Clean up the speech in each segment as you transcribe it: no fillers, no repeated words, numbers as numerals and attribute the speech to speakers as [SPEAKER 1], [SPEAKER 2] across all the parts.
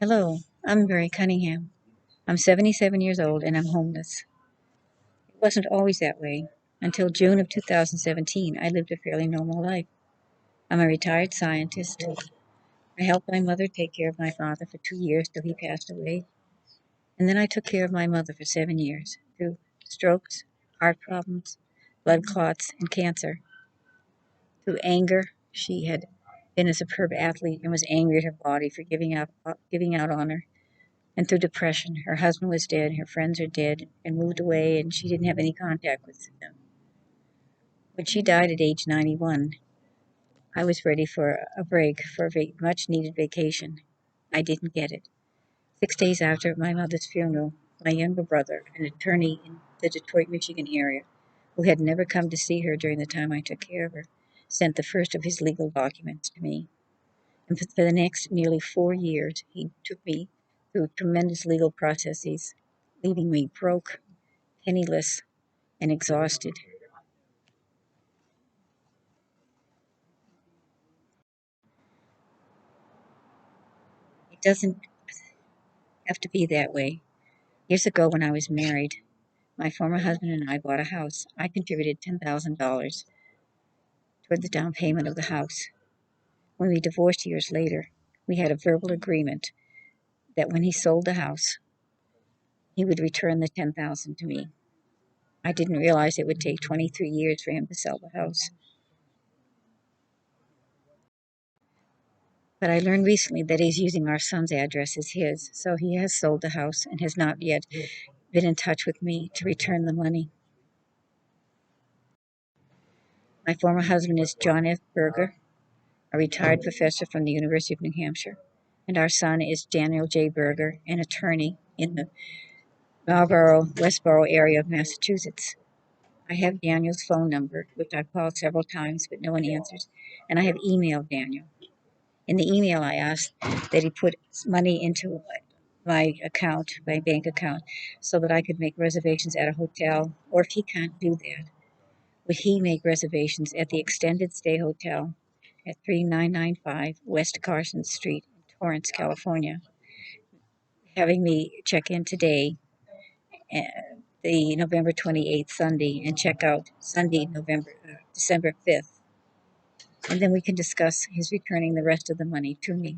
[SPEAKER 1] Hello, I'm Mary Cunningham. I'm 77 years old and I'm homeless. It wasn't always that way. Until June of 2017, I lived a fairly normal life. I'm a retired scientist. I helped my mother take care of my father for 2 years till he passed away. And then I took care of my mother for 7 years through strokes, heart problems, blood clots, and cancer. Through anger, she had been a superb athlete and was angry at her body for giving out on her. And through depression, her husband was dead, her friends are dead, and moved away, and she didn't have any contact with them. When she died at age 91, I was ready for a break, for a much needed vacation. I didn't get it. 6 days after my mother's funeral, my younger brother, an attorney in the Detroit, Michigan area, who had never come to see her during the time I took care of her, sent the first of his legal documents to me. And for the next nearly 4 years, he took me through tremendous legal processes, leaving me broke, penniless, and exhausted. It doesn't have to be that way. Years ago, when I was married, my former husband and I bought a house. I contributed $10,000 toward the down payment of the house. When we divorced years later, we had a verbal agreement that when he sold the house, he would return the 10,000 to me. I didn't realize it would take 23 years for him to sell the house. But I learned recently that he's using our son's address as his, so he has sold the house and has not yet been in touch with me to return the money. My former husband is John F. Berger, a retired professor from the University of New Hampshire, and our son is Daniel J. Berger, an attorney in the Marlborough, Westborough area of Massachusetts. I have Daniel's phone number, which I've called several times, but no one answers, and I have emailed Daniel. In the email, I asked that he put money into my bank account, so that I could make reservations at a hotel, or if he can't do that, would he make reservations at the Extended Stay Hotel at 3995 West Carson Street in Torrance, California, having me check in today, uh, the November 28th Sunday, and check out Sunday, December 5th. And then we can discuss his returning the rest of the money to me.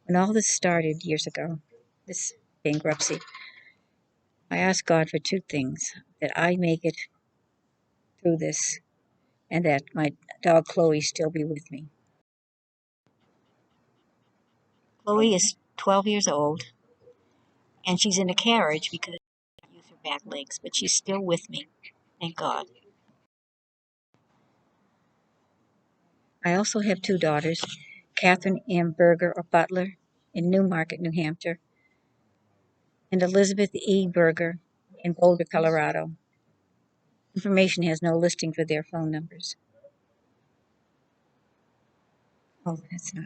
[SPEAKER 1] When all this started years ago, this bankruptcy, I asked God for two things: that I make it through this, and that my dog Chloe still be with me. Chloe is 12 years old, and she's in a carriage because she can't use her back legs, but she's still with me. Thank God. I also have two daughters, Catherine M. Berger or Butler in Newmarket, New Hampshire, and Elizabeth E. Berger in Boulder, Colorado. Information has no listing for their phone numbers. Oh, that's not.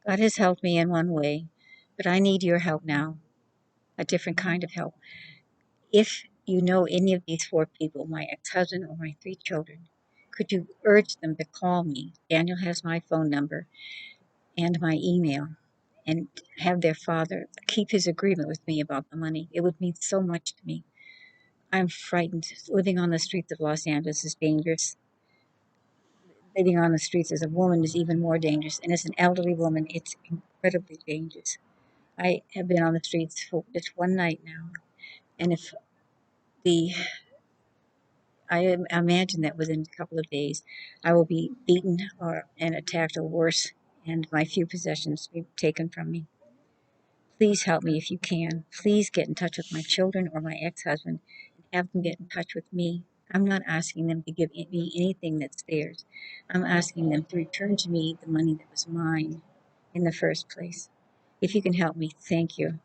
[SPEAKER 1] God has helped me in one way, but I need your help now, a different kind of help. If you know any of these four people, my ex-husband or my three children, could you urge them to call me? Daniel has my phone number and my email, and have their father keep his agreement with me about the money. It would mean so much to me. I'm frightened. Living on the streets of Los Angeles is dangerous. Living on the streets as a woman is even more dangerous, and as an elderly woman, it's incredibly dangerous. I have been on the streets for just one night now, and if the I imagine that within a couple of days, I will be beaten or and attacked or worse, and my few possessions be taken from me. Please help me if you can. Please get in touch with my children or my ex-husband and have them get in touch with me. I'm not asking them to give me anything that's theirs. I'm asking them to return to me the money that was mine in the first place. If you can help me, thank you.